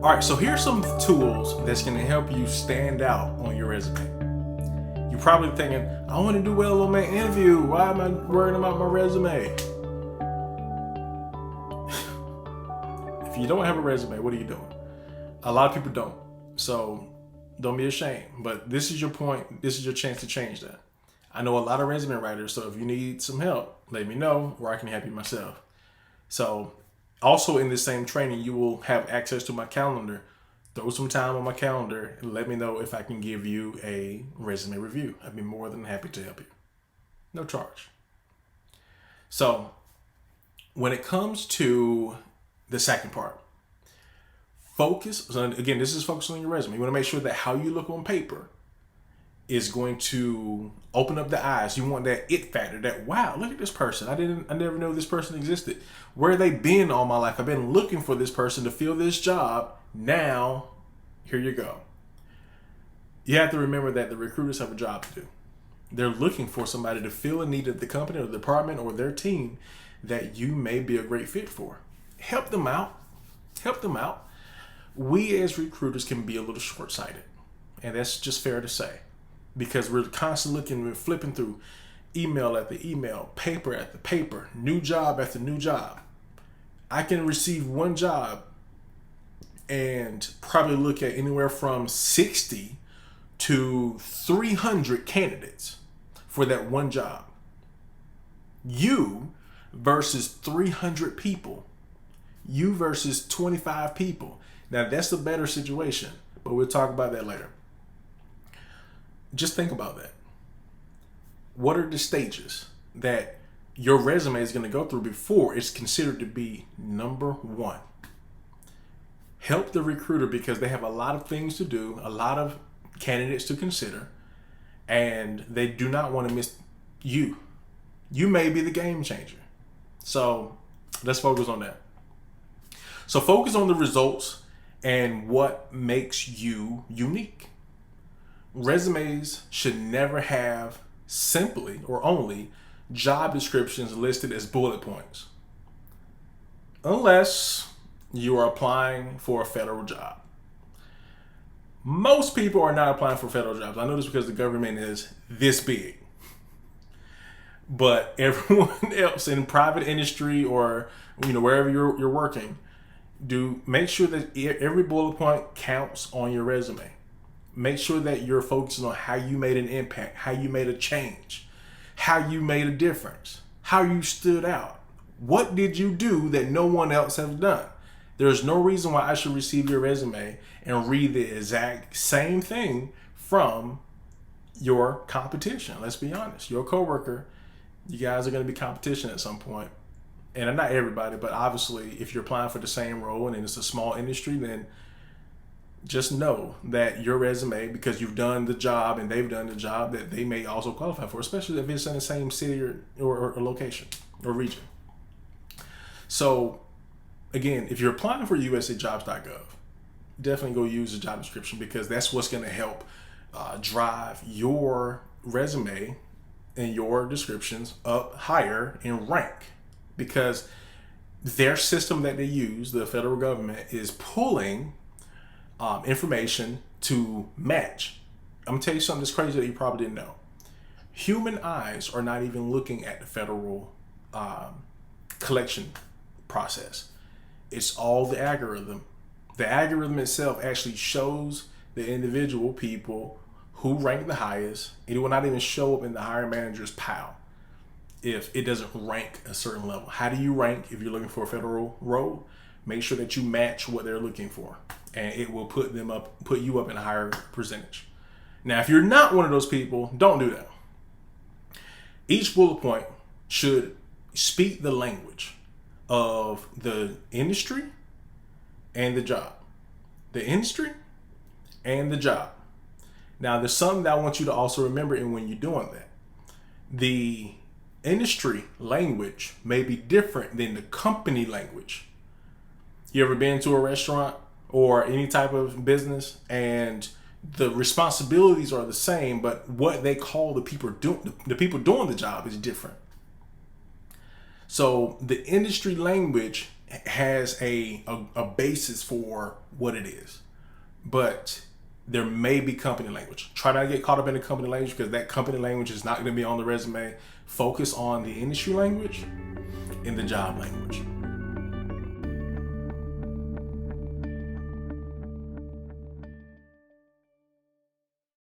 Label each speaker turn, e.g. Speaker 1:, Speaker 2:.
Speaker 1: All right, so here's some tools that's going to help you stand out on your resume. You're probably thinking, I want to do well on my interview. Why am I worrying about my resume? If you don't have a resume, what are you doing? A lot of people don't. So don't be ashamed. But this is your point. This is your chance to change that. I know a lot of resume writers, so if you need some help, let me know, or I can help you myself. So also in this same training, you will have access to my calendar. Throw some time on my calendar and let me know if I can give you a resume review. I'd be more than happy to help you. No charge. So when it comes to the second part, focus. So again, this is focusing on your resume. You want to make sure that how you look on paper is going to open up the eyes. You want that it factor, that wow, look at this person. I never knew this person existed. Where they been all my life? I've been looking for this person to fill this job. Now, here you go. You have to remember that the recruiters have a job to do. They're looking for somebody to fill a need of the company or the department or their team that you may be a great fit for. Help them out. Help them out. We as recruiters can be a little short-sighted, and that's just fair to say, because we're constantly looking and flipping through email after email, paper after paper, new job after new job. I can receive one job and probably look at anywhere from 60 to 300 candidates for that one job. You versus 300 people. You versus 25 people. Now that's a better situation, but we'll talk about that later. Just think about that. What are the stages that your resume is going to go through before it's considered to be number one? Help the recruiter, because they have a lot of things to do, a lot of candidates to consider, and they do not want to miss you. You may be the game changer. So let's focus on that. So focus on the results and what makes you unique. Resumes should never have simply or only job descriptions listed as bullet points, unless you are applying for a federal job. Most people are not applying for federal jobs. I know this because the government is this big. But everyone else in private industry or wherever you're working, do make sure that every bullet point counts on your resume. Make sure that you're focusing on how you made an impact, how you made a change, how you made a difference, how you stood out. What did you do that no one else has done? There's no reason why I should receive your resume and read the exact same thing from your competition. Let's be honest. Your coworker, you guys are going to be competition at some point. And not everybody, but obviously if you're applying for the same role and it's a small industry, then just know that your resume, because you've done the job and they've done the job, that they may also qualify for, especially if it's in the same city or location or region. So again, if you're applying for usajobs.gov, definitely go use the job description, because that's what's going to help drive your resume and your descriptions up higher in rank, because their system that they use, the federal government, is pulling information to match. I'm gonna tell you something that's crazy that you probably didn't know. Human eyes are not even looking at the federal collection process. It's all the algorithm. The algorithm itself actually shows the individual people who rank the highest. It will not even show up in the hiring manager's pile if it doesn't rank a certain level. How do you rank if you're looking for a federal role? Make sure that you match what they're looking for, and it will put you up in a higher percentage. Now, if you're not one of those people, don't do that. Each bullet point should speak the language of the industry and the job. The industry and the job. Now, there's something that I want you to also remember in when you're doing that. The industry language may be different than the company language. You ever been to a restaurant or any type of business and the responsibilities are the same, but what they call the people doing the job is different? So the industry language has a basis for what it is. But there may be company language. Try not to get caught up in the company language, because that company language is not going to be on the resume. Focus on the industry language and the job language.